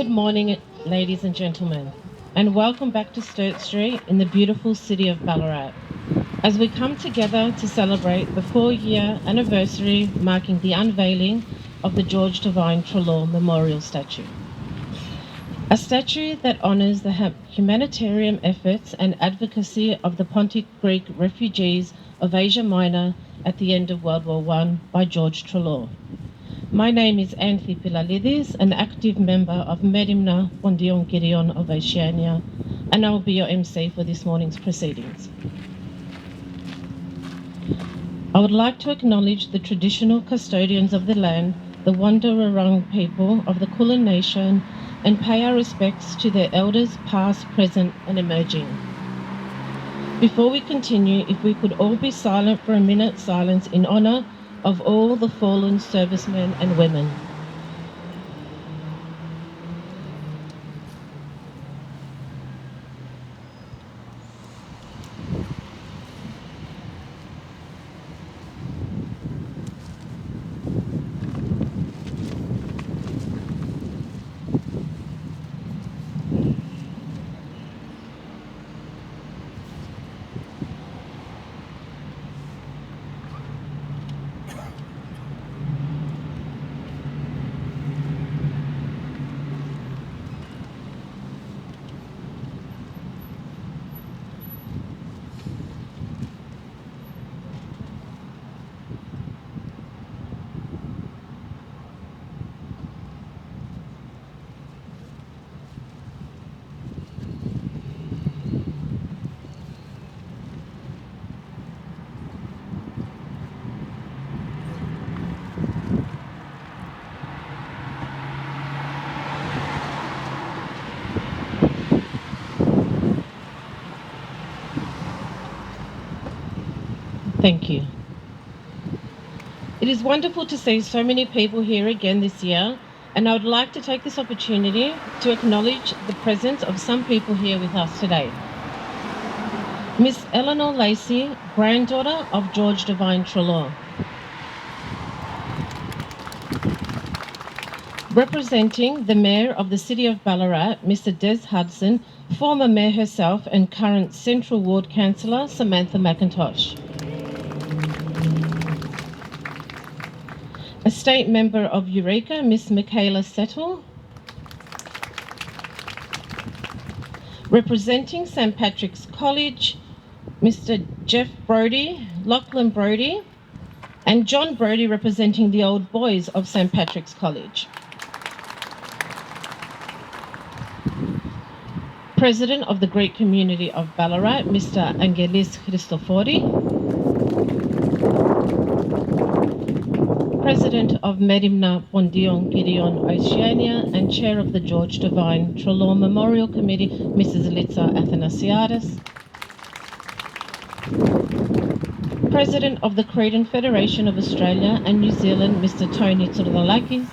Good morning, ladies and gentlemen, and welcome back to Sturt Street in the beautiful city of Ballarat, as we come together to celebrate the 4-year anniversary marking the unveiling of the George Devine Treloar Memorial Statue. A statue that honours the humanitarian efforts and advocacy of the Pontic Greek refugees of Asia Minor at the end of World War I by George Treloar. My name is Anthi Pilalidis, an active member of Medimna Bondion Gideon of Oceania, and I will be your MC for this morning's proceedings. I would like to acknowledge the traditional custodians of the land, the Wonderurrung people of the Kulin Nation, and pay our respects to their elders past, present and emerging. Before we continue, if we could all be silent for a minute's silence in honour of all the fallen servicemen and women. Thank you. It is wonderful to see so many people here again this year, and I would like to take this opportunity to acknowledge the presence of some people here with us today. Miss Eleanor Lacey, granddaughter of George Devine Treloar. Representing the Mayor of the City of Ballarat, Mr. Des Hudson, former Mayor herself and current Central Ward Councillor Samantha McIntosh. A State Member of Eureka, Miss Michaela Settle. Representing St. Patrick's College, Mr. Jeff Brodie, Lachlan Brodie, and John Brodie representing the old boys of St. Patrick's College. President of the Greek community of Ballarat, Mr. Angelis Christophori. President of Medimna Bondion Gideon Oceania and Chair of the George Devine Treloar Memorial Committee, Mrs. Litsa Athanasiadis. President of the Cretan Federation of Australia and New Zealand, Mr. Tony Tsurlalakis.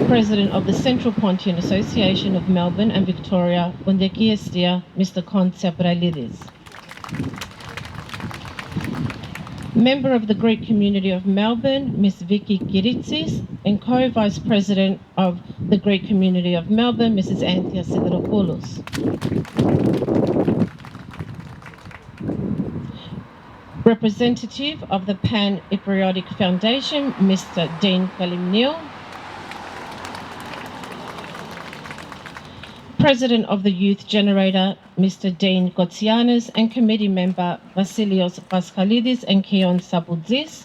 President of the Central Pontian Association of Melbourne and Victoria, Bundeki Estia, Mr. Kon Tsabralidis. Member of the Greek community of Melbourne, Ms. Vicky Giritsis, and Co-Vice President of the Greek community of Melbourne, Mrs. Anthea Sideropoulos. Representative of the Pan-Iphriotic Foundation, Mr. Dean Kalimnil. President of the Youth Generator, Mr. Dean Gotsianis, and Committee Member Vasilios Paskalidis and Kion Saboudzis.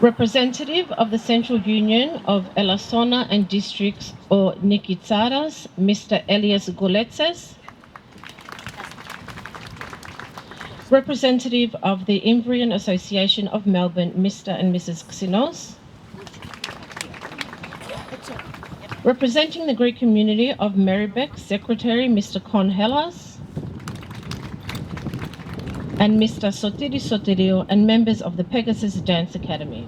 Representative of the Central Union of Elasona and Districts or Nikitsaras, Mr. Elias Gouletses. Representative of the Imbrian Association of Melbourne, Mr. and Mrs. Xinos. Representing the Greek community of Meribek, Secretary Mr. Kon Hellas, and Mr. Sotiri Sotirio, and members of the Pegasus Dance Academy.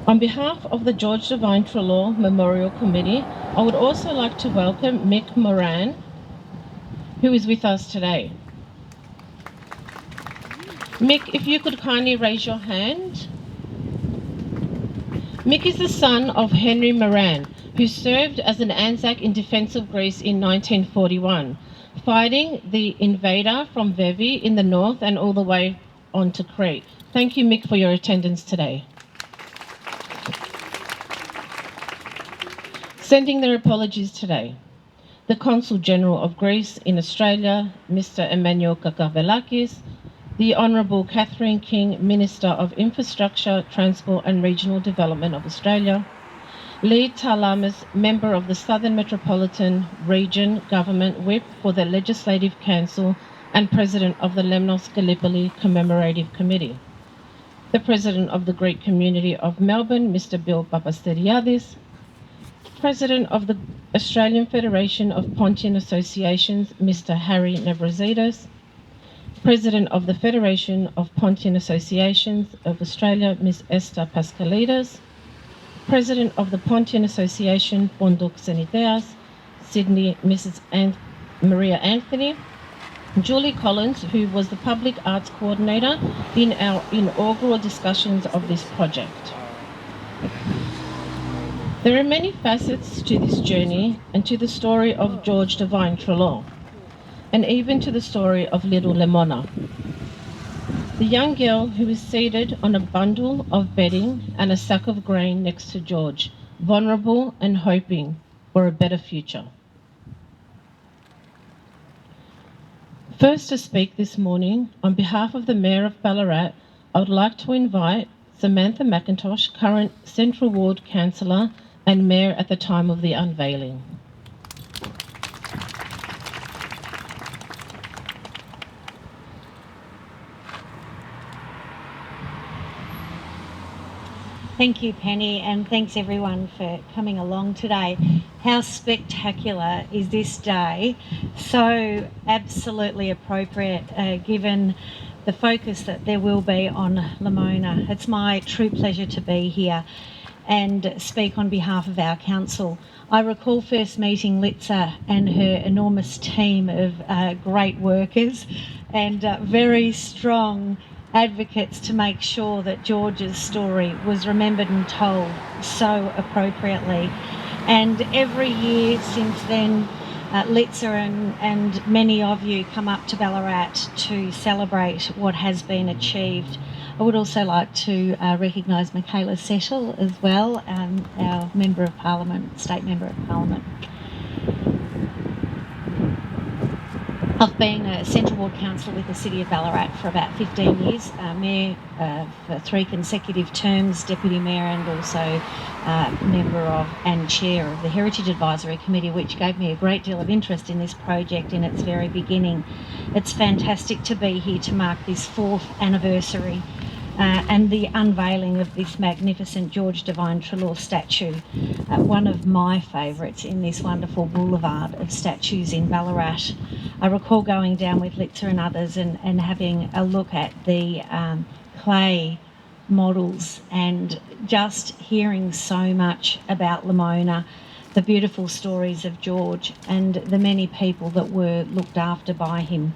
On behalf of the George Devine Treloar Memorial Committee, I would also like to welcome Mick Moran, who is with us today. Mick, if you could kindly raise your hand. Mick is the son of Henry Moran, who served as an Anzac in defence of Greece in 1941, fighting the invader from Vevi in the north and all the way on to Crete. Thank you, Mick, for your attendance today. Sending their apologies today. The Consul General of Greece in Australia, Mr. Emmanuel Kakavelakis, the Honourable Catherine King, Minister of Infrastructure, Transport and Regional Development of Australia, Lee Talamas, Member of the Southern Metropolitan Region Government Whip for the Legislative Council and President of the Lemnos Gallipoli Commemorative Committee, the President of the Greek Community of Melbourne, Mr. Bill Papasteriadis, President of the Australian Federation of Pontian Associations, Mr. Harry Navrazides, President of the Federation of Pontian Associations of Australia, Ms. Esther Pascalides, President of the Pontian Association, Bondok Seniteas, Sydney, Mrs. Maria Anthony, Julie Collins, who was the Public Arts Coordinator in our inaugural discussions of this project. There are many facets to this journey and to the story of George Devine Treloar, and even to the story of little Lemona, the young girl who is seated on a bundle of bedding and a sack of grain next to George, vulnerable and hoping for a better future. First to speak this morning, on behalf of the Mayor of Ballarat, I would like to invite Samantha McIntosh, current Central Ward Councillor and Mayor at the time of the unveiling. Thank you, Penny, and thanks everyone for coming along today. How spectacular is this day? So absolutely appropriate given the focus that there will be on Lemona. It's my true pleasure to be here and speak on behalf of our council. I recall first meeting Litza and her enormous team of great workers and very strong advocates to make sure that George's story was remembered and told so appropriately. And every year since then, Litza and many of you come up to Ballarat to celebrate what has been achieved. I would also like to recognise Michaela Settle as well, our Member of Parliament, State Member of Parliament. I've been a Central Ward Councillor with the City of Ballarat for about 15 years, Mayor for 3 consecutive terms, Deputy Mayor and also Member of and Chair of the Heritage Advisory Committee, which gave me a great deal of interest in this project in its very beginning. It's fantastic to be here to mark this 4th anniversary and the unveiling of this magnificent George Devine Treloar statue, one of my favourites in this wonderful boulevard of statues in Ballarat. I recall going down with Litza and others and having a look at the clay models and just hearing so much about Lemona, the beautiful stories of George and the many people that were looked after by him.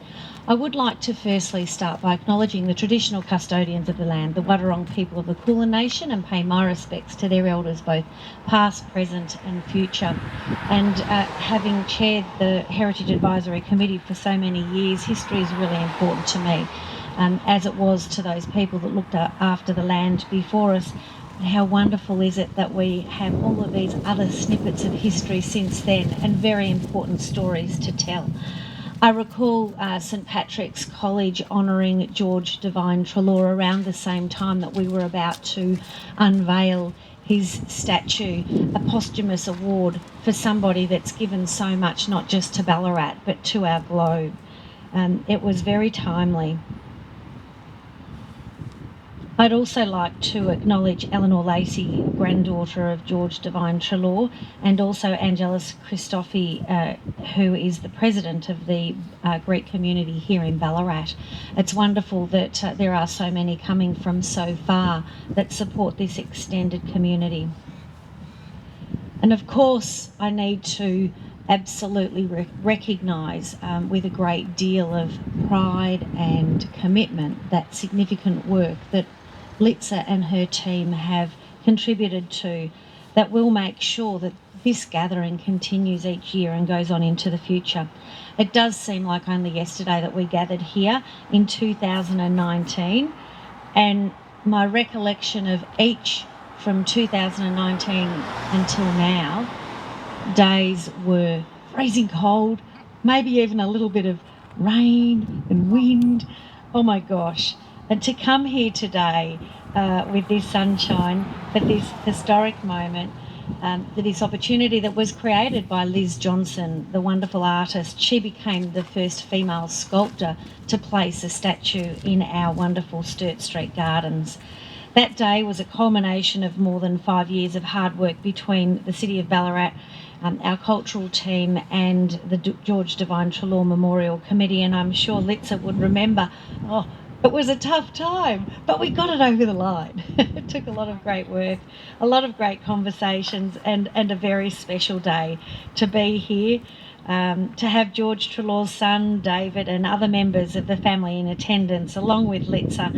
I would like to firstly start by acknowledging the traditional custodians of the land, the Wadawurrung people of the Kulin Nation, and pay my respects to their elders, both past, present and future. And having chaired the Heritage Advisory Committee for so many years, history is really important to me, as it was to those people that looked after the land before us. How wonderful is it that we have all of these other snippets of history since then and very important stories to tell. I recall St Patrick's College honouring George Devine Treloar around the same time that we were about to unveil his statue, a posthumous award for somebody that's given so much, not just to Ballarat, but to our globe. It was very timely. I'd also like to acknowledge Eleanor Lacey, granddaughter of George Devine Treloar, and also Angelis Christofi, who is the president of the Greek community here in Ballarat. It's wonderful that there are so many coming from so far that support this extended community. And of course, I need to absolutely recognise with a great deal of pride and commitment that significant work that Litza and her team have contributed to, that will make sure that this gathering continues each year and goes on into the future. It does seem like only yesterday that we gathered here in 2019, and my recollection of each from 2019 until now, days were freezing cold, maybe even a little bit of rain and wind. Oh my gosh. And to come here today with this sunshine for this historic moment, for this opportunity that was created by Liz Johnson, the wonderful artist. She became the first female sculptor to place a statue in our wonderful Sturt Street gardens. That day was a culmination of more than 5 years of hard work between the City of Ballarat, our cultural team, and the George Devine Treloar Memorial Committee. And I'm sure Litza would remember, it was a tough time, but we got it over the line. It took a lot of great work, a lot of great conversations, and a very special day to be here. To have George Treloar's son, David, and other members of the family in attendance, along with Litza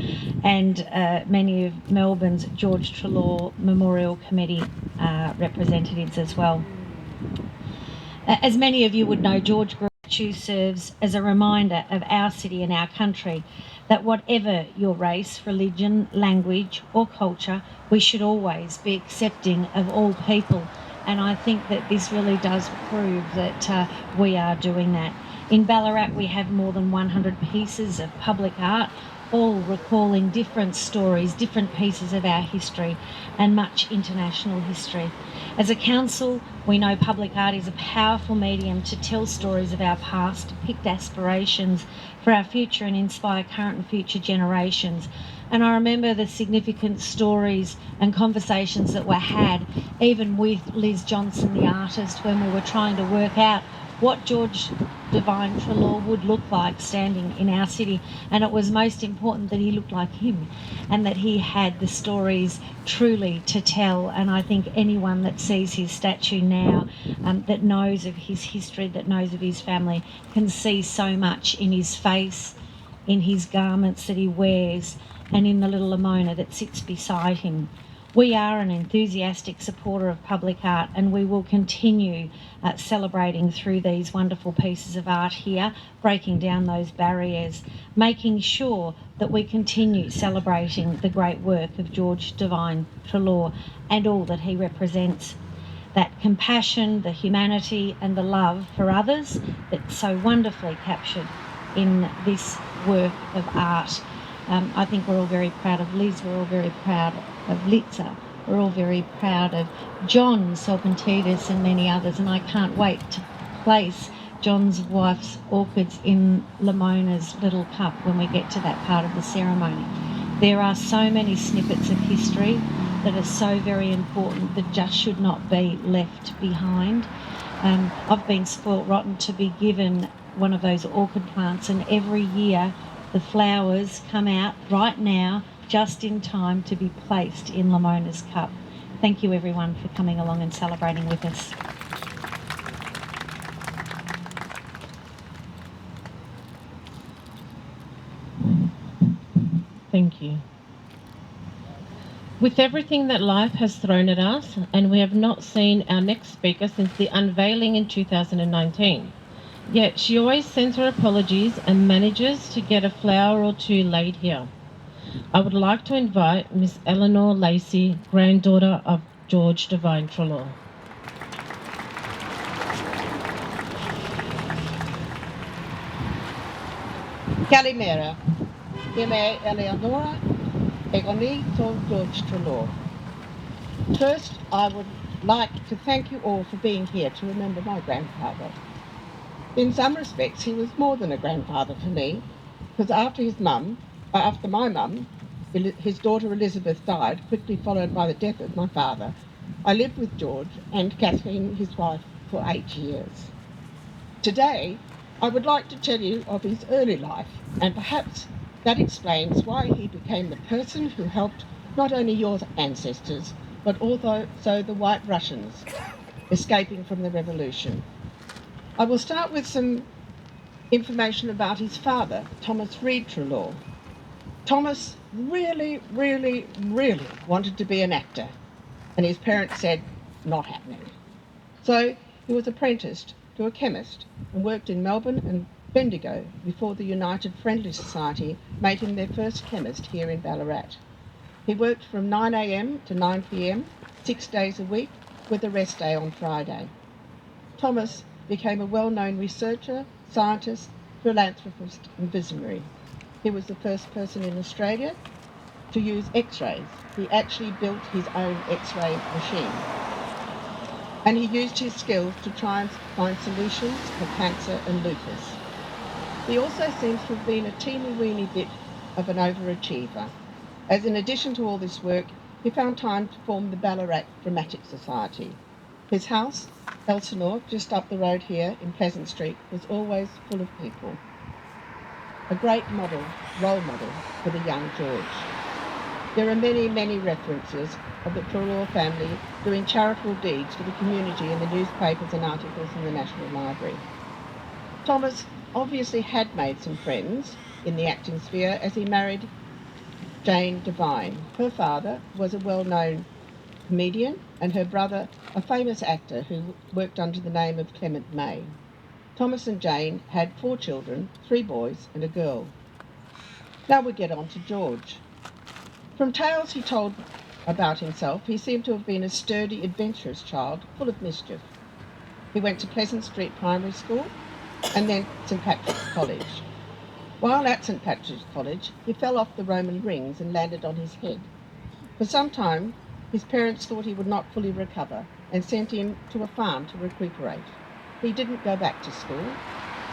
and many of Melbourne's George Treloar Memorial Committee representatives as well. As many of you would know, George statue serves as a reminder of our city and our country that whatever your race, religion, language or culture, we should always be accepting of all people. And I think that this really does prove that we are doing that. In Ballarat, we have more than 100 pieces of public art, all recalling different stories, different pieces of our history, and much international history. As a council, we know public art is a powerful medium to tell stories of our past, depict aspirations for our future, and inspire current and future generations. And I remember the significant stories and conversations that were had, even with Liz Johnson, the artist, when we were trying to work out what George Devine Treloar would look like standing in our city. And it was most important that he looked like him and that he had the stories truly to tell. And I think anyone that sees his statue now, that knows of his history, that knows of his family, can see so much in his face, in his garments that he wears, and in the little Lamona that sits beside him. We are an enthusiastic supporter of public art, and we will continue celebrating through these wonderful pieces of art here, breaking down those barriers, making sure that we continue celebrating the great work of George Devine Treloar and all that he represents. That compassion, the humanity and the love for others that's so wonderfully captured in this work of art. I think we're all very proud of Liz, we're all very proud of Litza, we're all very proud of John Serpentidis and many others, and I can't wait to place John's wife's orchids in Lamona's little cup when we get to that part of the ceremony. There are so many snippets of history that are so very important that just should not be left behind. I've been spoilt rotten to be given one of those orchid plants, and every year the flowers come out right now, just in time to be placed in Lamona's cup. Thank you everyone for coming along and celebrating with us. Thank you. With everything that life has thrown at us, and we have not seen our next speaker since the unveiling in 2019. Yet she always sends her apologies and manages to get a flower or two laid here. I would like to invite Miss Eleanor Lacey, granddaughter of George Devine Treloar. Kalimera, Ime Eleonora, Egoni to George Treloar. First, I would like to thank you all for being here to remember my grandfather. In some respects, he was more than a grandfather for me, because after my mum, his daughter Elizabeth died, quickly followed by the death of my father, I lived with George and Kathleen, his wife, for 8 years. Today, I would like to tell you of his early life, and perhaps that explains why he became the person who helped not only your ancestors, but also the White Russians escaping from the revolution. I will start with some information about his father, Thomas Reed Treloar. Thomas really wanted to be an actor, and his parents said, not happening. So he was apprenticed to a chemist and worked in Melbourne and Bendigo before the United Friendly Society made him their first chemist here in Ballarat. He worked from 9 a.m. to 9 p.m, 6 days a week, with a rest day on Friday. Thomas became a well-known researcher, scientist, philanthropist and visionary. He was the first person in Australia to use X-rays. He actually built his own X-ray machine. And he used his skills to try and find solutions for cancer and lupus. He also seems to have been a teeny-weeny bit of an overachiever, as in addition to all this work, he found time to form the Ballarat Dramatic Society. His house, Elsinore, just up the road here in Pleasant Street, was always full of people. A great role model for the young George. There are many references of the Treloar family doing charitable deeds for the community in the newspapers and articles in the National Library. Thomas obviously had made some friends in the acting sphere as he married George Devine. Her father was a well-known comedian and her brother a famous actor who worked under the name of Clement May. Thomas and Jane had 4 children, 3 boys and a girl. Now we get on to George. From tales he told about himself, he seemed to have been a sturdy, adventurous child, full of mischief. He went to Pleasant Street Primary School and then St Patrick's College. While at St Patrick's College, he fell off the Roman rings and landed on his head. For some time, his parents thought he would not fully recover and sent him to a farm to recuperate. He didn't go back to school.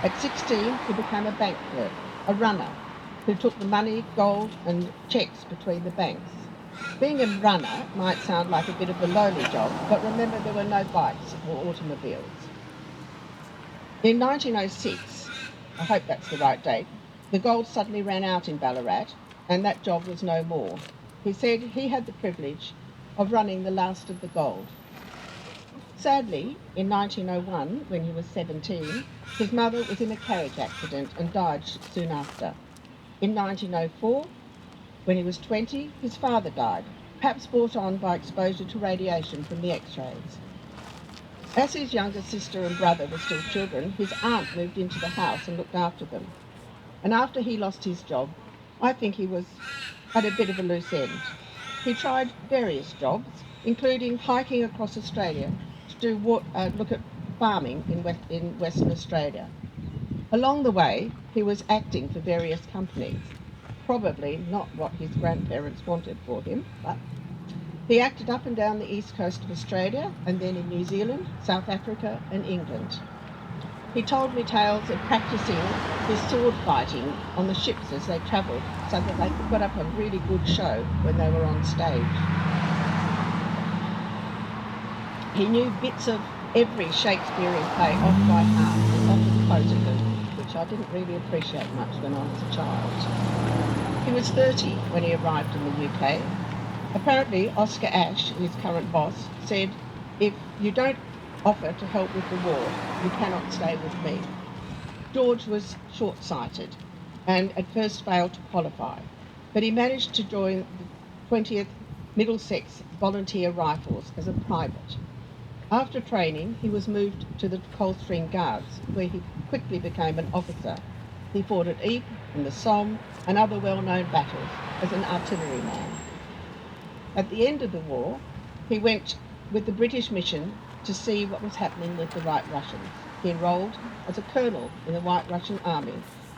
At 16, he became a bank clerk, a runner, who took the money, gold and cheques between the banks. Being a runner might sound like a bit of a lowly job, but remember there were no bikes or automobiles. In 1906, I hope that's the right date, the gold suddenly ran out in Ballarat and that job was no more. He said he had the privilege of running the last of the gold. Sadly, in 1901, when he was 17, his mother was in a carriage accident and died soon after. In 1904, when he was 20, his father died, perhaps brought on by exposure to radiation from the X-rays. As his younger sister and brother were still children, his aunt moved into the house and looked after them. And after he lost his job, I think he was at a bit of a loose end. He tried various jobs, including hiking across Australia to look at farming in Western Australia. Along the way, he was acting for various companies, probably not what his grandparents wanted for him, but he acted up and down the east coast of Australia and then in New Zealand, South Africa and England. He told me tales of practicing his sword fighting on the ships as they travelled so that they could put up a really good show when they were on stage. He knew bits of every Shakespearean play off by heart and often quoted them, which I didn't really appreciate much when I was a child. He was 30 when he arrived in the UK. Apparently, Oscar Ashe, his current boss, said, "If you don't offer to help with the war, you cannot stay with me." George was short-sighted and at first failed to qualify, but he managed to join the 20th Middlesex Volunteer Rifles as a private. After training, he was moved to the Coldstream Guards, where he quickly became an officer. He fought at Ypres and the Somme and other well-known battles as an artilleryman. At the end of the war, he went with the British mission to see what was happening with the White Russians. He enrolled as a colonel in the White Russian army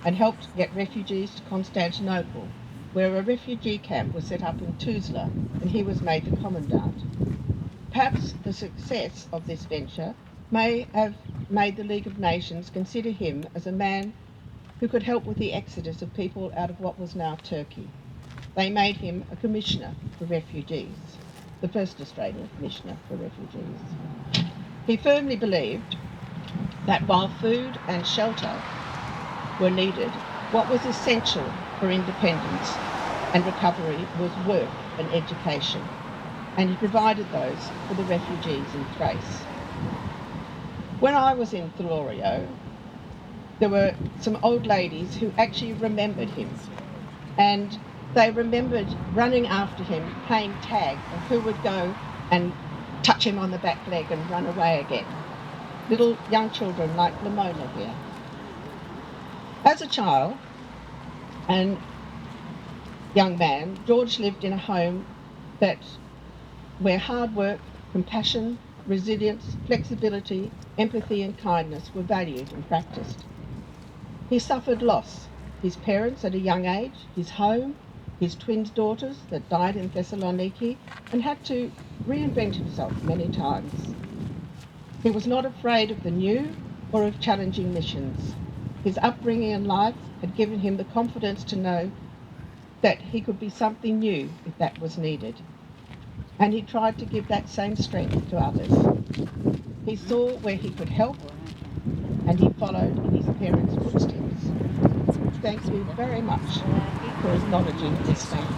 and helped get refugees to Constantinople, where a refugee camp was set up in Tuzla, and he was made the commandant. Perhaps the success of this venture may have made the League of Nations consider him as a man who could help with the exodus of people out of what was now Turkey. They made him a commissioner for refugees, the first Australian commissioner for refugees. He firmly believed that while food and shelter were needed, what was essential for independence and recovery was work and education, and he provided those for the refugees in Thrace. When I was in Treloar, there were some old ladies who actually remembered him, and they remembered running after him, playing tag of who would go and touch him on the back leg and run away again. Little young children like Lamona here. As a child and young man, George lived in a home where hard work, compassion, resilience, flexibility, empathy and kindness were valued and practiced. He suffered loss, his parents at a young age, his home, his twin daughters that died in Thessaloniki, and had to reinvent himself many times. He was not afraid of the new or of challenging missions. His upbringing and life had given him the confidence to know that he could be something new if that was needed. And he tried to give that same strength to others. He saw where he could help, and he followed in his parents' footsteps. Thank you very much for acknowledging this fact.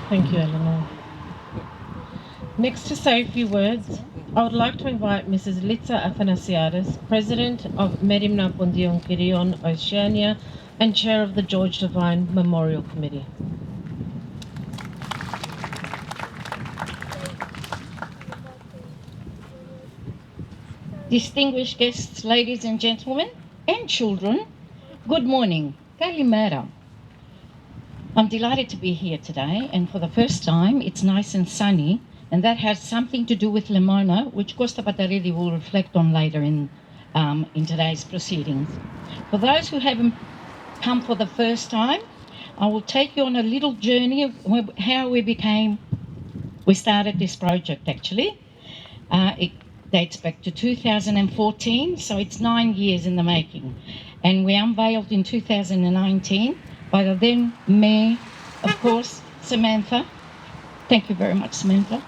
Thank you, Eleanor. Next to say a few words, I would like to invite Mrs. Litsa Athanasiadis, President of Merimna Pundion Kirion Oceania and Chair of the George Devine Memorial Committee. Distinguished guests, ladies and gentlemen, and children, good morning. Kalimera. I'm delighted to be here today, and for the first time, it's nice and sunny, and that has something to do with Lemona, which Costa Pataridi will reflect on later in today's proceedings. For those who haven't come for the first time, I will take you on a little journey of how we started this project actually. It dates back to 2014, so it's 9 years in the making. And we unveiled in 2019 by the then Mayor, of course, Samantha. Thank you very much, Samantha.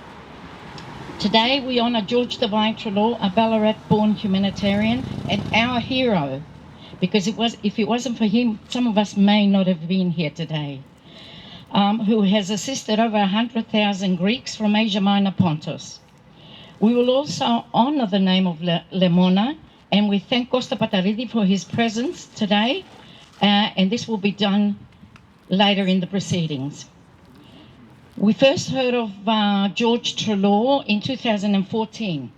Today we honour George Devine Treloar, a Ballarat-born humanitarian and our hero, because if it wasn't for him, some of us may not have been here today, who has assisted over 100,000 Greeks from Asia Minor Pontus. We will also honour the name of Lemona, and we thank Costa Pataridi for his presence today, and this will be done later in the proceedings. We first heard of George Treloar in 2014.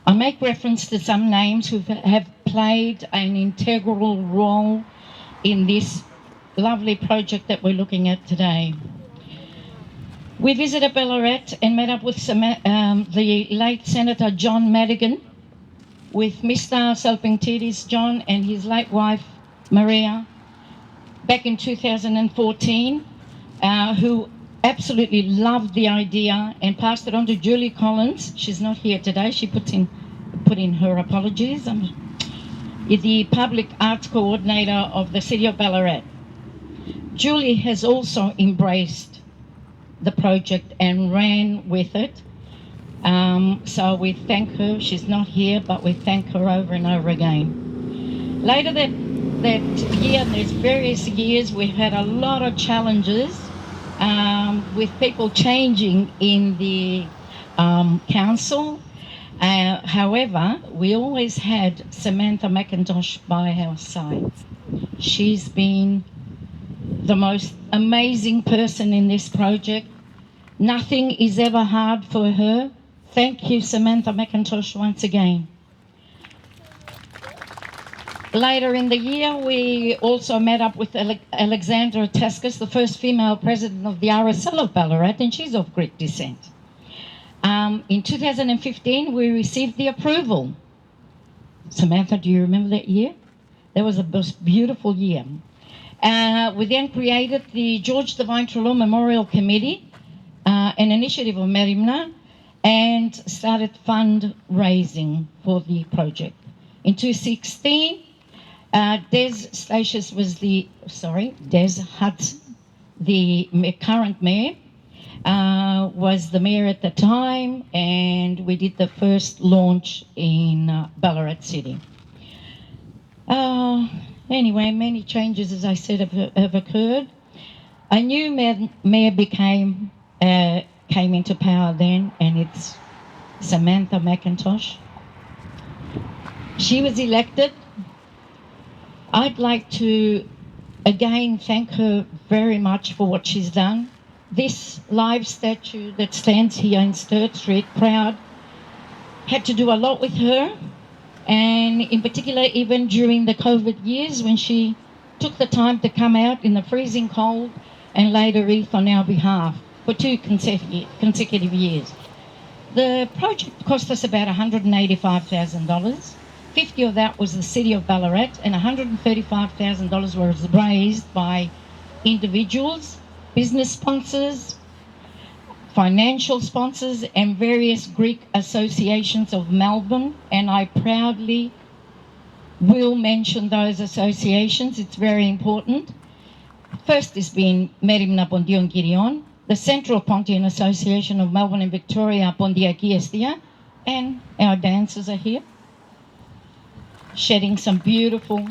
I make reference to some names who have played an integral role in this lovely project that we're looking at today. We visited Ballarat and met up with the late Senator John Madigan, with Mr. Salpingtidis John and his late wife Maria back in 2014, who absolutely loved the idea and passed it on to Julie Collins. She's not here today. She put in her apologies. The Public Arts Coordinator of the City of Ballarat. Julie has also embraced the project and ran with it. So we thank her. She's not here, but we thank her over and over again. Later that year, and there's various years, we've had a lot of challenges with people changing in the council. However, we always had Samantha McIntosh by our side. She's been the most amazing person in this project. Nothing is ever hard for her. Thank you, Samantha McIntosh, once again. Later in the year, we also met up with Alexandra Taskas, the first female president of the RSL of Ballarat, and she's of Greek descent. In 2015, we received the approval. Samantha, do you remember that year? That was the most beautiful year. We then created the George Devine Treloar Memorial Committee, an initiative of Merimna, and started fundraising for the project. In 2016, Des Hudson, the current mayor, was the mayor at the time, and we did the first launch in Ballarat City. Anyway, many changes, as I said, have occurred. A new mayor came into power then, and it's Samantha McIntosh. She was elected. I'd like to again thank her very much for what she's done. This live statue that stands here in Sturt Street, proud, had to do a lot with her, and in particular even during the COVID years when she took the time to come out in the freezing cold and laid a wreath on our behalf for 2 consecutive years. The project cost us about $185,000. 50 of that was the City of Ballarat, and $135,000 was raised by individuals, business sponsors, financial sponsors, and various Greek associations of Melbourne, and I proudly will mention those associations. It's very important. First has been Merimna Pondion Girion, the Central Pontian Association of Melbourne and Victoria Pondiaki Estia, and our dancers are here, shedding some beautiful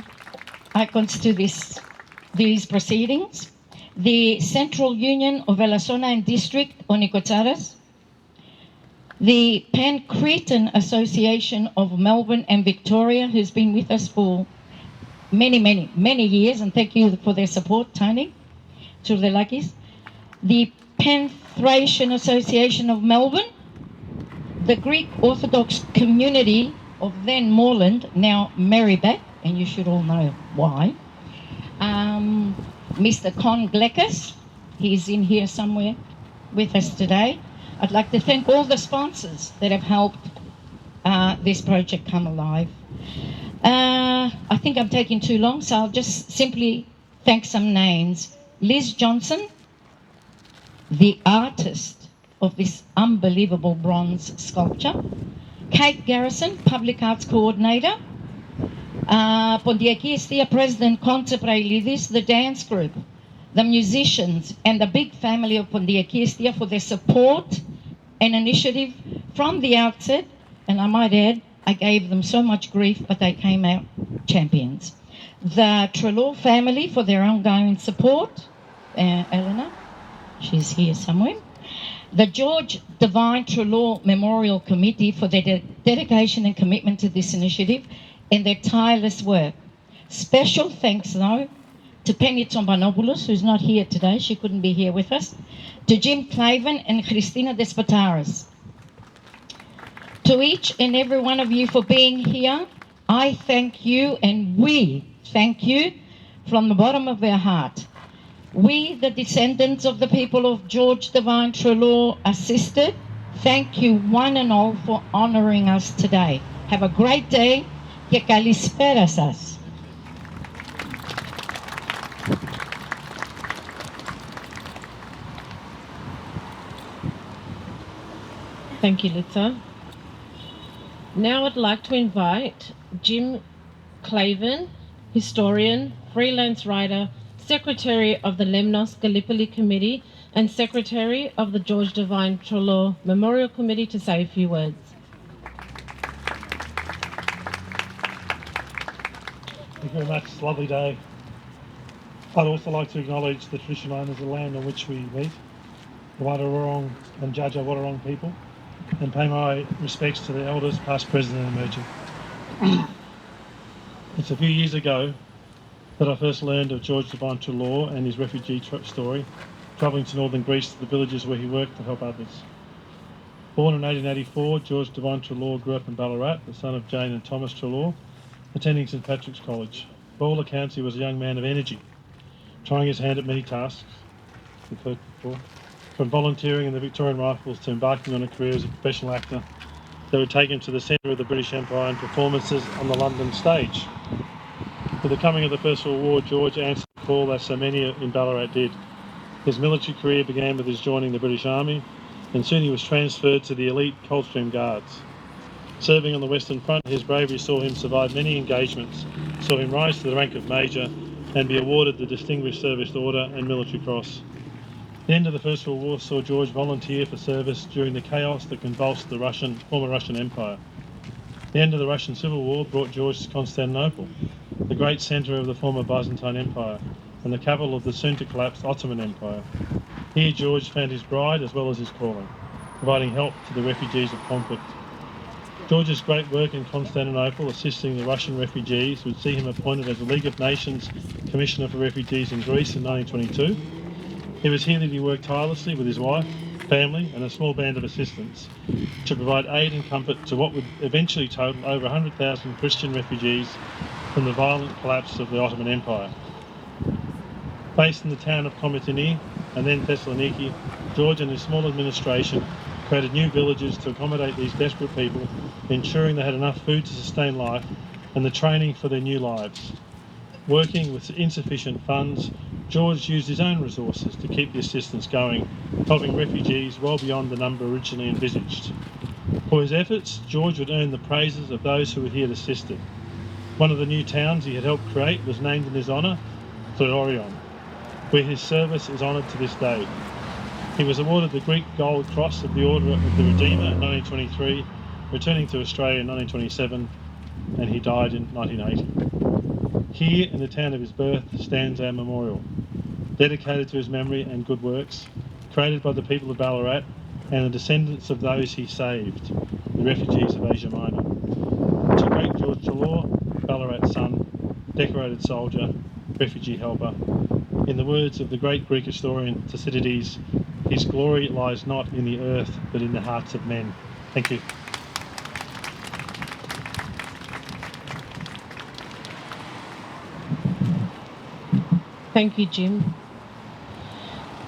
icons to these proceedings. The Central Union of Elasona and District Onikotaras, the Pan-Cretan Association of Melbourne and Victoria, who's been with us for many years, and thank you for their support, Tony, to the Luckies. The Pan-Thracian Association of Melbourne, the Greek Orthodox community of then Moreland, now Maryback, and you should all know why. Mr. Con Glekas, he's in here somewhere with us today. I'd like to thank all the sponsors that have helped this project come alive. I think I'm taking too long, so I'll just simply thank some names. Liz Johnson, the artist of this unbelievable bronze sculpture. Kate Garrison, Public Arts Coordinator. Pondiaki Estia President Conte Prailidis, the dance group, the musicians, and the big family of Pondiaki Estia for their support and initiative from the outset. And I might add, I gave them so much grief, but they came out champions. The Treloar family for their ongoing support. Eleanor, she's here somewhere. The George Devine Treloar Memorial Committee for their dedication and commitment to this initiative and their tireless work. Special thanks, though, to Penny Tombanopoulos, who's not here today, she couldn't be here with us, to Jim Claven and Christina Despataras. To each and every one of you for being here, I thank you, and we thank you from the bottom of our heart. We, the descendants of the people of George Devine Treloar, assisted. Thank you one and all for honouring us today. Have a great day. Και καλησπέρα σας. Thank you, Litza. Now I'd like to invite Jim Claven, historian, freelance writer, Secretary of the Lemnos Gallipoli Committee and Secretary of the George Devine Treloar Memorial Committee to say a few words. Thank you very much. It's a lovely day. I'd also like to acknowledge the traditional owners of the land on which we meet, the Wadawurrung and Dja Dja Wurrung people, and pay my respects to the elders, past, present and emerging. It's a few years ago that I first learned of George Devine Treloar and his refugee story, travelling to northern Greece to the villages where he worked to help others. Born in 1884, George Devine Treloar grew up in Ballarat, the son of Jane and Thomas Treloar, attending St Patrick's College. By all accounts, he was a young man of energy, trying his hand at many tasks, we've heard before, from volunteering in the Victorian Rifles to embarking on a career as a professional actor that would take him to the centre of the British Empire and performances on the London stage. With the coming of the First World War, George answered the call as so many in Ballarat did. His military career began with his joining the British Army, and soon he was transferred to the elite Coldstream Guards. Serving on the Western Front, his bravery saw him survive many engagements, saw him rise to the rank of Major and be awarded the Distinguished Service Order and Military Cross. The end of the First World War saw George volunteer for service during the chaos that convulsed the former Russian Empire. The end of the Russian Civil War brought George to Constantinople, the great centre of the former Byzantine Empire and the capital of the soon-to-collapse Ottoman Empire. Here George found his bride as well as his calling, providing help to the refugees of conflict. George's great work in Constantinople assisting the Russian refugees would see him appointed as the League of Nations Commissioner for Refugees in Greece in 1922. It was here that he worked tirelessly with his wife, family and a small band of assistants to provide aid and comfort to what would eventually total over 100,000 Christian refugees from the violent collapse of the Ottoman Empire. Based in the town of Komitini and then Thessaloniki, George and his small administration created new villages to accommodate these desperate people, ensuring they had enough food to sustain life and the training for their new lives. Working with insufficient funds, George used his own resources to keep the assistance going, helping refugees well beyond the number originally envisaged. For his efforts, George would earn the praises of those who he had assisted. One of the new towns he had helped create was named in his honour, Treloar, where his service is honoured to this day. He was awarded the Greek Gold Cross of the Order of the Redeemer in 1923, returning to Australia in 1927, and he died in 1980. Here, in the town of his birth, stands our memorial, dedicated to his memory and good works, created by the people of Ballarat and the descendants of those he saved, the refugees of Asia Minor. To great George Devine, Ballarat's son, decorated soldier, refugee helper. In the words of the great Greek historian Thucydides, his glory lies not in the earth, but in the hearts of men. Thank you. Thank you, Jim.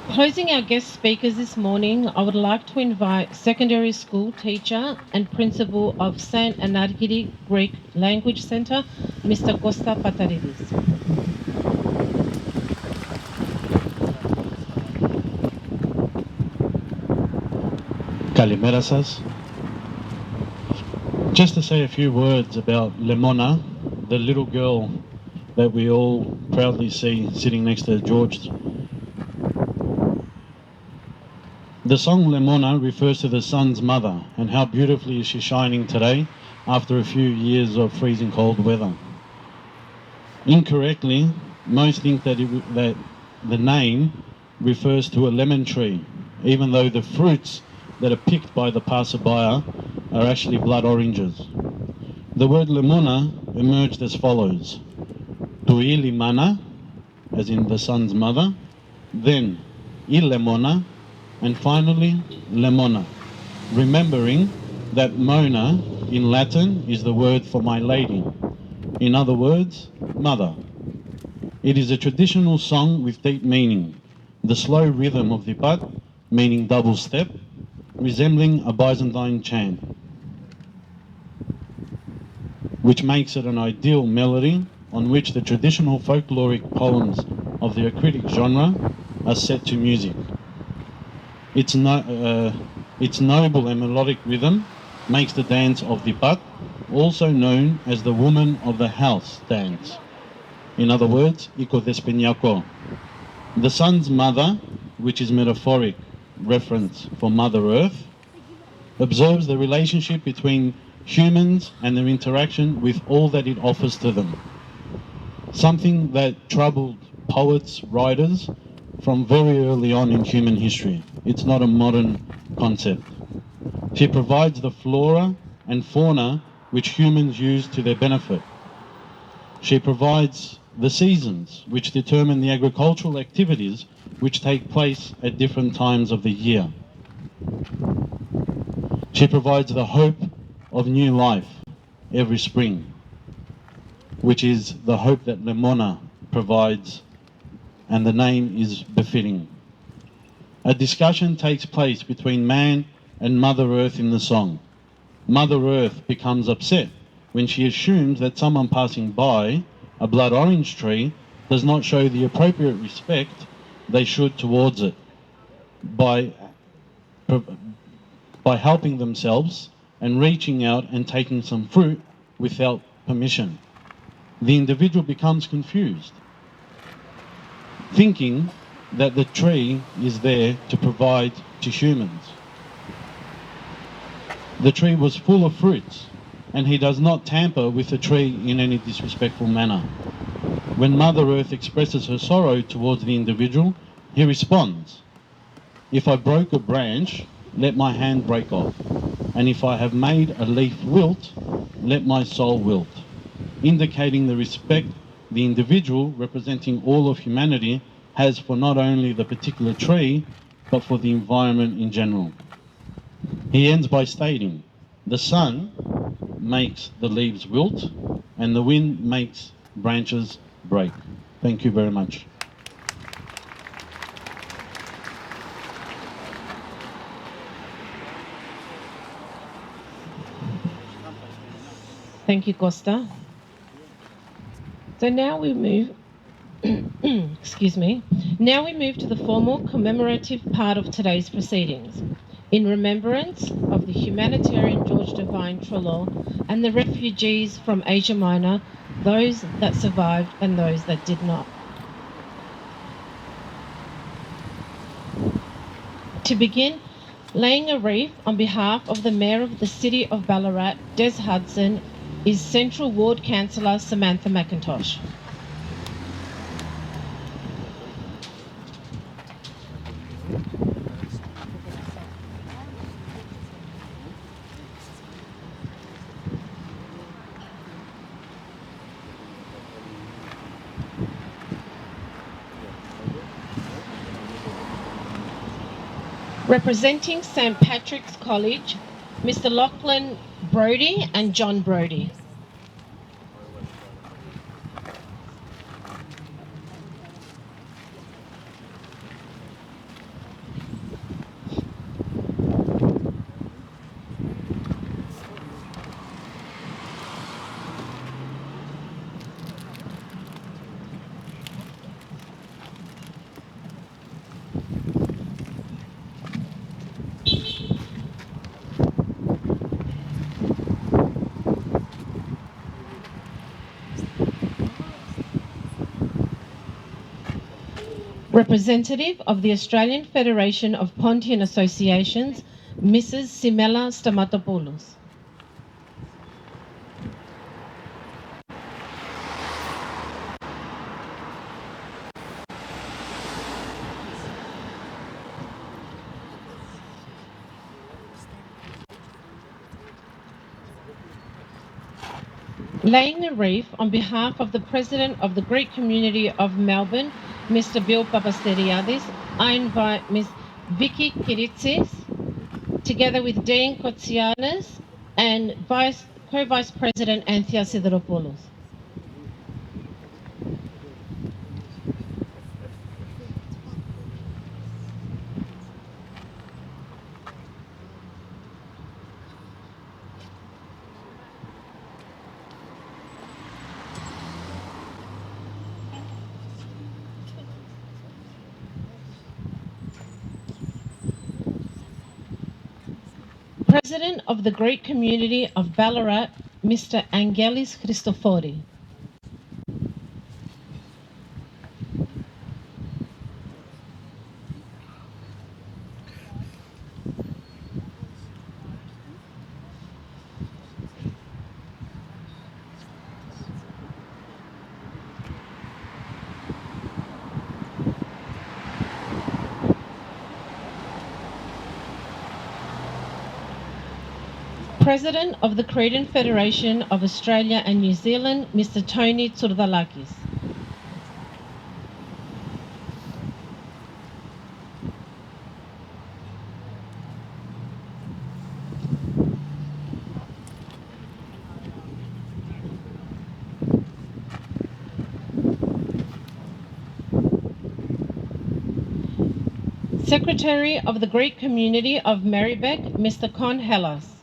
Closing our guest speakers this morning, I would like to invite secondary school teacher and principal of St. Anargiri Greek Language Centre, Mr. Costa Pataridis. Kalimera σας. Just to say a few words about Lemona, the little girl that we all proudly see sitting next to George. The song Lemona refers to the sun's mother and how beautifully is she shining today after a few years of freezing cold weather. Incorrectly, most think that the name refers to a lemon tree, even though the fruits that are picked by the passerby are actually blood oranges. The word Lemona emerged as follows: Tui Limana, as in the sun's mother, then Ilemona, and finally Lemona, remembering that Mona in Latin is the word for my lady, in other words, mother. It is a traditional song with deep meaning, the slow rhythm of the pat, meaning double step, resembling a Byzantine chant, which makes it an ideal melody on which the traditional folkloric poems of the acritic genre are set to music. Its noble and melodic rhythm makes the dance of the pat, also known as the woman of the house dance. In other words, Ikodespeniako. The sun's mother, which is metaphoric reference for Mother Earth, observes the relationship between humans and their interaction with all that it offers to them. Something that troubled poets, writers from very early on in human history. It's not a modern concept. She provides the flora and fauna which humans use to their benefit. She provides the seasons which determine the agricultural activities which take place at different times of the year. She provides the hope of new life every spring, which is the hope that Lemona provides, and the name is befitting. A discussion takes place between man and Mother Earth in the song. Mother Earth becomes upset when she assumes that someone passing by a blood orange tree does not show the appropriate respect they should towards it by helping themselves and reaching out and taking some fruit without permission. The individual becomes confused, thinking that the tree is there to provide to humans. The tree was full of fruits and he does not tamper with the tree in any disrespectful manner. When Mother Earth expresses her sorrow towards the individual, he responds, "If I broke a branch, let my hand break off, and if I have made a leaf wilt, let my soul wilt," indicating the respect the individual, representing all of humanity, has for not only the particular tree, but for the environment in general. He ends by stating, "The sun makes the leaves wilt, and the wind makes branches break." Thank you very much. Thank you, Costa. So now we move, excuse me, now we move to the formal commemorative part of today's proceedings. In remembrance of the humanitarian George Devine Treloar and the refugees from Asia Minor, those that survived and those that did not. To begin, laying a wreath on behalf of the Mayor of the City of Ballarat, Des Hudson, is Central Ward Councillor Samantha McIntosh. Representing St Patrick's College, Mr Lachlan Brodie and John Brodie. Representative of the Australian Federation of Pontian Associations, Mrs Simela Stamatopoulos. Laying a wreath on behalf of the President of the Greek Community of Melbourne, Mr Bill Papasteriadis, I invite Ms Vicky Kiritsis, together with Dean Kotsianis and Co-Vice President Anthea Sideropoulos. President of the Greek Community of Ballarat, Mr Angelis Christophori. President of the Cretan Federation of Australia and New Zealand, Mr Tony Tsourdalakis. Secretary of the Greek Community of Marybeck, Mr Con Hellas.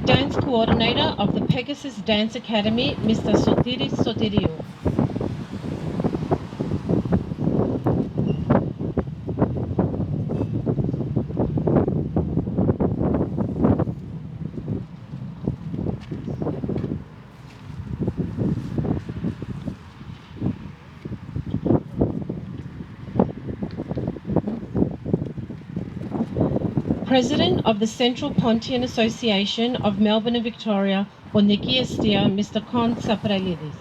Dance Coordinator of the Pegasus Dance Academy, Mr Sotiris Sotiriou. President of the Central Pontian Association of Melbourne and Victoria, Bondeki Estia, Mr. Kon Sapralidis.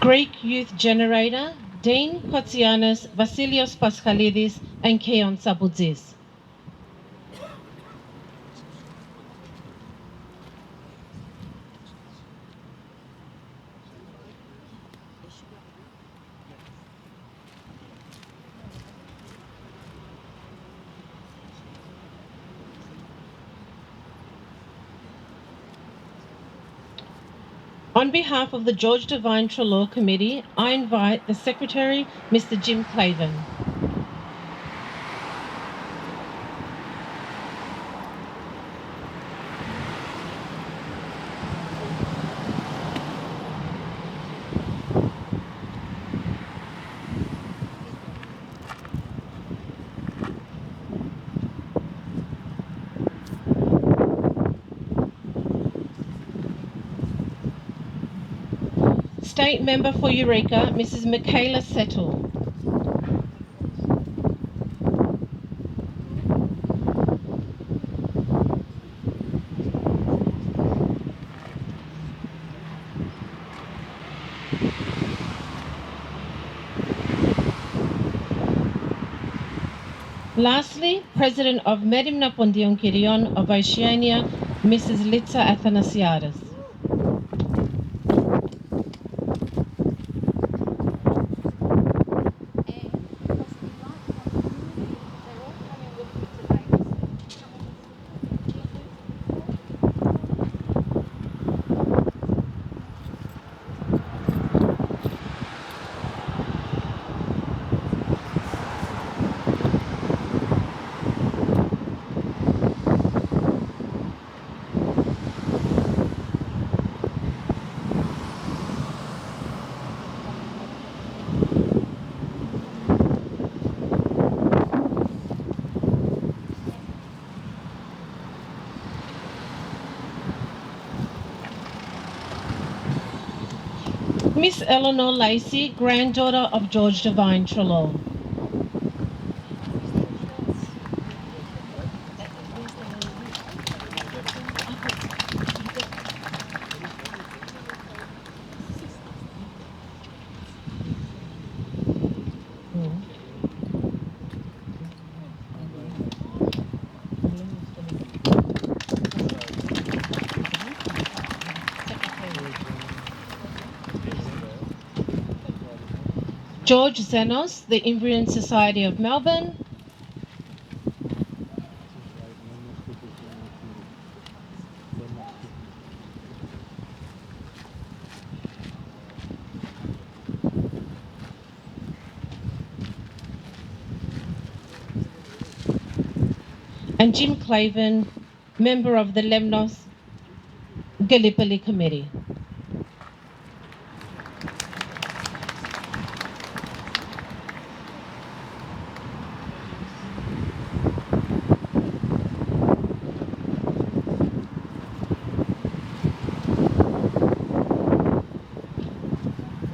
Greek Youth Generator, Dean Kotsianis, Vasilios Paschalidis, and Keon Sabudzis. On behalf of the George Devine Treloar Committee, I invite the Secretary, Mr. Jim Claven. State Member for Eureka, Mrs. Michaela Settle. Lastly, President of Medimna Pondion of Oceania, Mrs. Litsa Athanasiadis. Miss Eleanor Lacey, granddaughter of George Devine Treloar. George Zenos, the Embryon Society of Melbourne. And Jim Claven, member of the Lemnos Gallipoli Committee.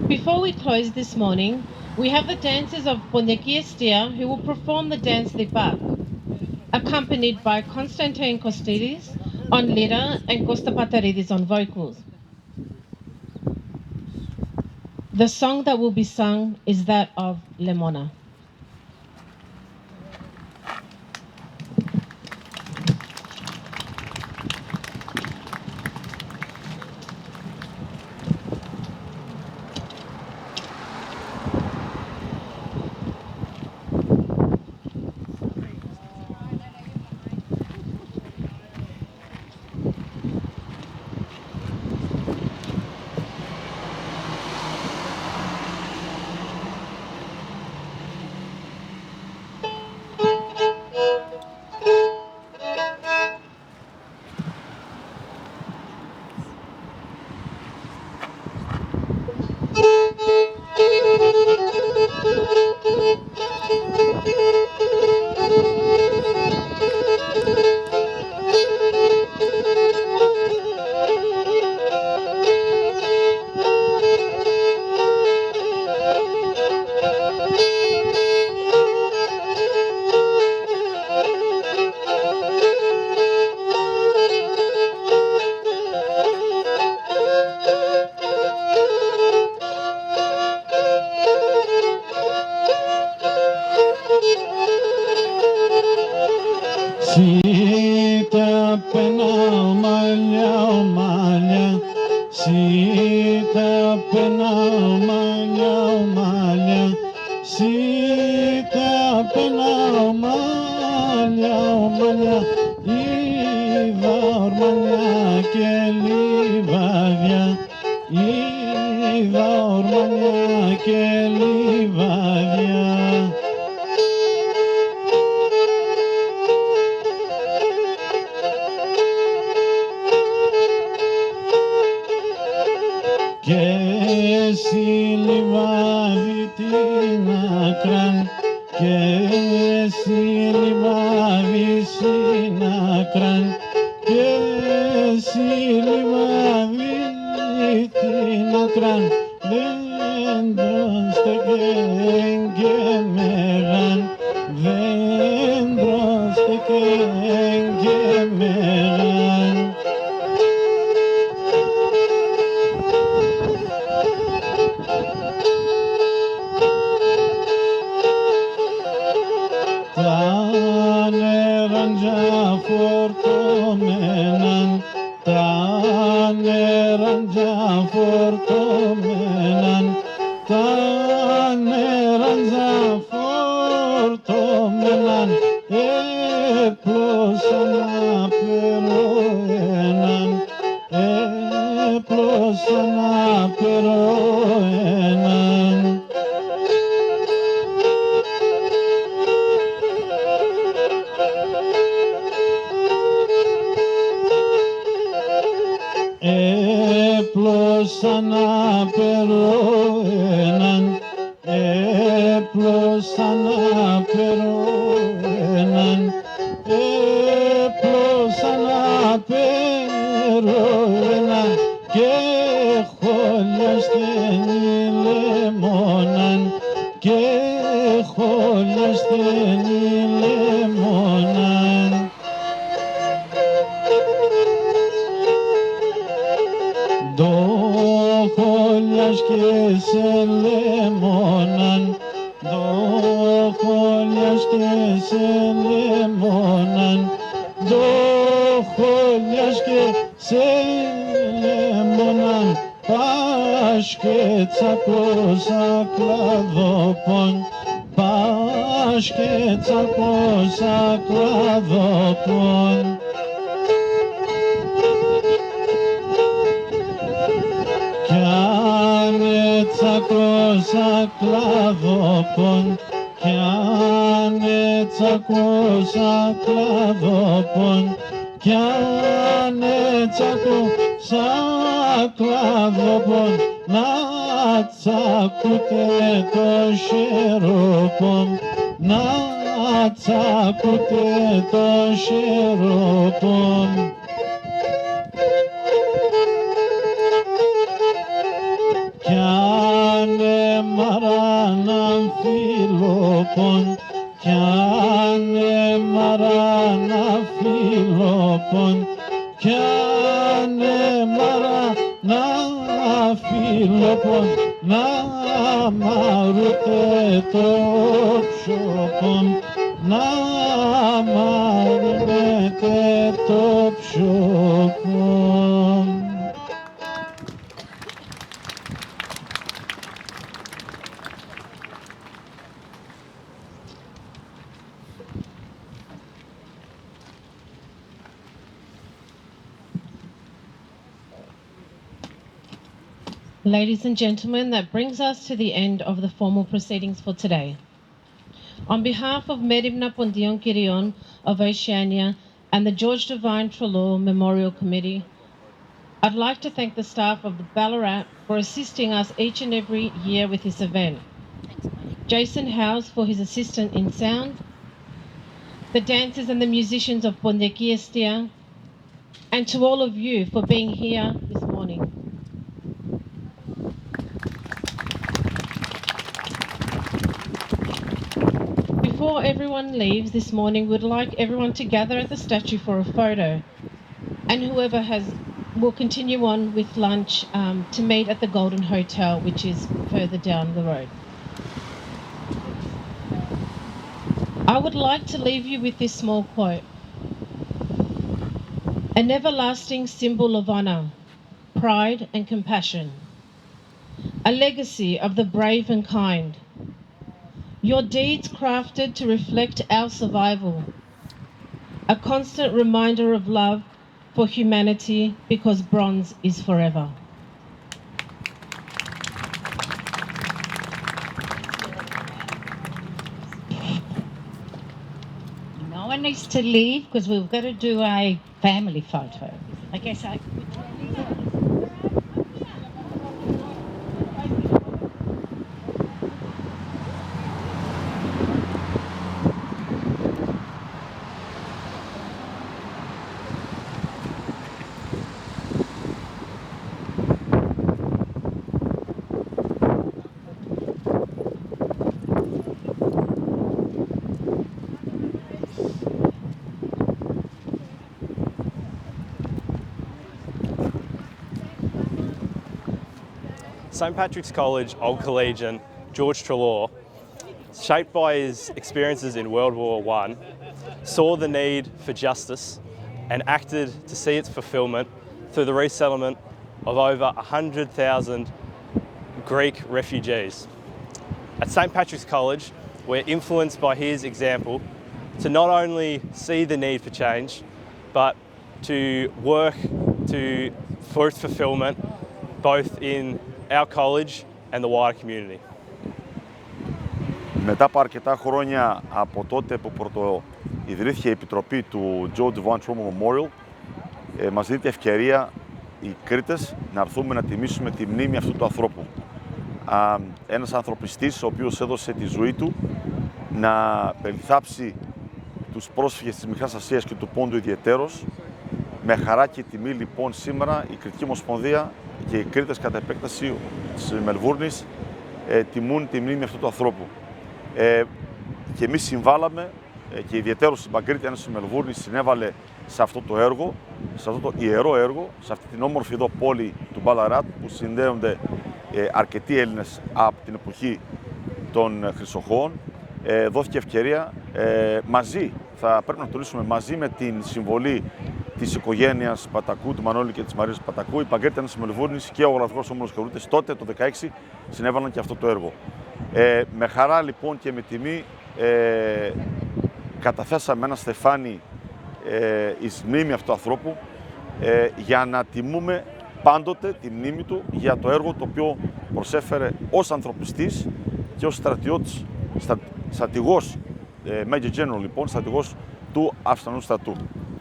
Before we close this morning, we have the dancers of Bondeki Estia who will perform the dance Lipak, accompanied by Konstantin Kostidis on litter and Costa Pataridis on vocals. The song that will be sung is that of Lemona. Sita pena malya malya, sita pena malya malya, sita pena malya malya, idar malya ke livadya, idar malya ke livadya. Και συλληβάδι την άκραν, και συλληβάδι στην άκραν, και συλληβάδι την άκραν, δέντρον στεκέν και μέγαν, δέντρον στεκέν και μέγαν. Τα νεράντια φορτωμέναν, τα νεράντια φορτωμέναν, τα νεράντια φορτωμέναν, έπλωσαν απερό έναν, έπλωσαν απερό έναν. Έπλωσαν απερό έναν, έπλωσαν απερό έναν, έπλωσαν απερό έναν και χόλια στενή λεμόναν, και χόλια στενή λεμόναν. Δοχόλιας και σε λεμόναν, δοχόλιας και σε λεμόναν, δοχόλιας και σε λεμόναν, πας και τσακώσα κλαδόπον, πας και τσακώσα κλαδόπον. Κι αν τσακώσα κλαδόπον, κι αν τσακώσα κλαδόπον, κι αν τσακώσα κλαδόπον, να τσακούτε το χερόπον, να τσακούτε το χερόπον. Κι αν μαράν αμφιλόπον, κι αν μαράν αμφιλόπον, κι αν μαράν αμφιλόπον, να μαρούτε το ψόπον, να μαρούτε το ψόπον. Ladies and gentlemen, that brings us to the end of the formal proceedings for today. On behalf of Merimna Pondion Kirion of Oceania and the George Devine Treloar Memorial Committee, I'd like to thank the staff of the Ballarat for assisting us each and every year with this event. Jason House for his assistance in sound, the dancers and the musicians of Pondekiestia, and to all of you for being here this morning. Before everyone leaves this morning, we'd like everyone to gather at the statue for a photo, and whoever will continue on with lunch to meet at the Golden Hotel, which is further down the road. I would like to leave you with this small quote. An everlasting symbol of honour, pride and compassion. A legacy of the brave and kind. Your deeds crafted to reflect our survival. A constant reminder of love for humanity because bronze is forever. No one needs to leave because we've got to do a family photo. I guess I... St Patrick's College Old Collegian George Devine, shaped by his experiences in World War I, saw the need for justice and acted to see its fulfilment through the resettlement of over 100,000 Greek refugees. At St Patrick's College, we're influenced by his example to not only see the need for change, but to work for its fulfilment both in our college and the wider community. Μετά από αρκετά χρόνια από τότε που πρωτοειδρύθηκε η επιτροπή του George Devine Treloar Memorial, μας δίνει ευκαιρία οι Κρήτες να έρθουμε να τιμήσουμε τη μνήμη αυτού του ανθρώπου. Ένας ανθρωπιστής ο οποίος έδωσε τη ζωή του να περιθάψει τους πρόσφυγες της Μικράς Ασίας και του Πόντου ιδιαιτέρως. Με χαρά και τιμή λοιπόν σήμερα η Κρητική Ομοσπονδία και οι Κρήτες κατά επέκταση της Μελβούρνης τιμούν τη μνήμη αυτού του ανθρώπου. Και εμείς συμβάλαμε και ιδιαιτέρως η Μπαγκρίτη Ένωση Μελβούρνης συνέβαλε σε αυτό το έργο, σε αυτό το ιερό έργο, σε αυτή την όμορφη εδώ πόλη του Ballarat που συνδέονται αρκετοί Έλληνες από την εποχή των Χρυσοχώων. Δόθηκε ευκαιρία μαζί, θα πρέπει να τονίσουμε μαζί με την συμβολή της οικογένειας Πατακού, του Μανώλη και της Μαρίας Πατακού, η Παγκρίτη Ένωση Μελβούρνης και ο Γραφικός Όμιλος Κερούτες τότε το 2016 συνέβαλαν και αυτό το έργο. Με χαρά λοιπόν και με τιμή καταθέσαμε ένα στεφάνι εις μνήμη αυτού του ανθρώπου για να τιμούμε πάντοτε τη μνήμη του για το έργο το οποίο προσέφερε ως ανθρωπιστής και ως στρατιώτης, στρατηγός, Major General λοιπόν, στρατηγός του Αυστραλιανού στρατού.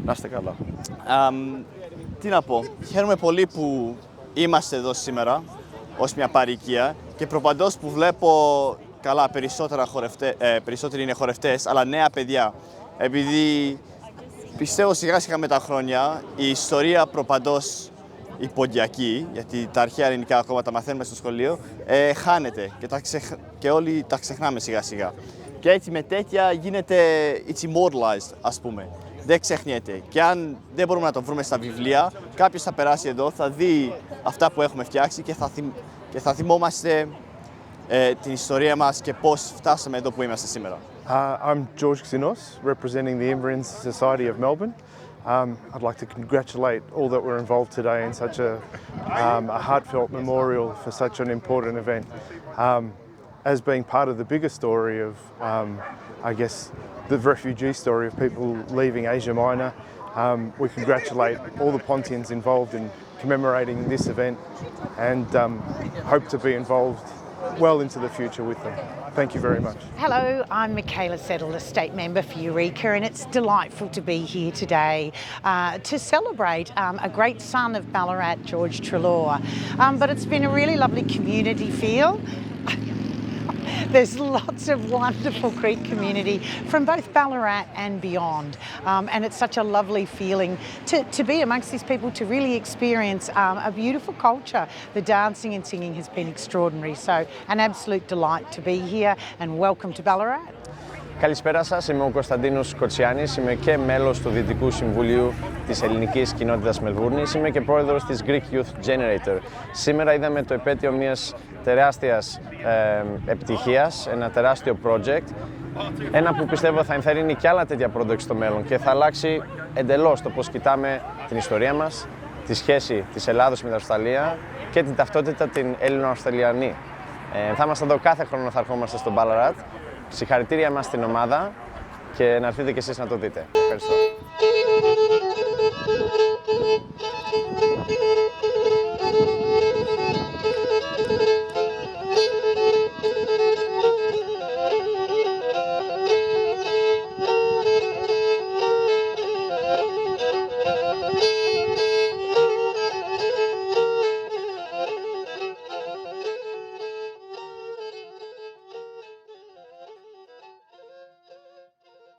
Να είστε καλά. Τι να πω, χαίρομαι πολύ που είμαστε εδώ σήμερα ως μια παροικία και προπαντός που βλέπω καλά περισσότεροι είναι χορευτές, αλλά νέα παιδιά. Επειδή πιστεύω σιγά σιγά με τα χρόνια η ιστορία προπαντός η ποντιακή, γιατί τα αρχαία ελληνικά ακόμα τα μαθαίνουμε στο σχολείο, χάνεται και όλοι τα ξεχνάμε σιγά σιγά. Και έτσι με τέτοια γίνεται it's immortalized, ας πούμε. Δεν ξεχνιέται. Και αν δεν μπορούμε να το βρούμε στα βιβλία, κάποιος θα περάσει εδώ, θα δει αυτά που έχουμε φτιάξει και θα θυμόμαστε την ιστορία μας και πώς φτάσαμε εδώ που είμαστε σήμερα. I'm George Xenos, representing the Emberins Society of Melbourne. I'd like to congratulate all that were involved today in such a heartfelt memorial for such an important event. As being part of the bigger story of, I guess, the refugee story of people leaving Asia Minor, we congratulate all the Pontians involved in commemorating this event and hope to be involved well into the future with them. Thank you very much. Hello, I'm Michaela Settle, a state member for Eureka, and it's delightful to be here today to celebrate a great son of Ballarat, George Treloar. But it's been a really lovely community feel. There's lots of wonderful Greek community from both Ballarat and beyond, and it's such a lovely feeling to be amongst these people, to really experience a beautiful culture. The dancing and singing has been extraordinary, so an absolute delight to be here and welcome to Ballarat. Καλησπέρα σας, είμαι ο Κωνσταντίνος Κοτσιάνης, είμαι και μέλος του Δυτικού Συμβουλίου της Ελληνικής Κοινότητας Μελβούρνης, είμαι και πρόεδρος της Greek Youth Generator. Σήμερα είδαμε το επέτειο μιας τεράστιας επιτυχίας, ένα τεράστιο project Ένα που πιστεύω θα ενθαρρύνει και άλλα τέτοια projects στο μέλλον και θα αλλάξει εντελώς το πώς κοιτάμε την ιστορία μας, τη σχέση της Ελλάδος με την Αυστραλία και την ταυτότητα την Έλληνο-Αυστραλιανή. Θα είμαστε εδώ κάθε χρόνο, θα ερχόμαστε στο Ballarat. Συγχαρητήρια μας στην ομάδα και να έρθετε κι εσείς να το δείτε. Ευχαριστώ.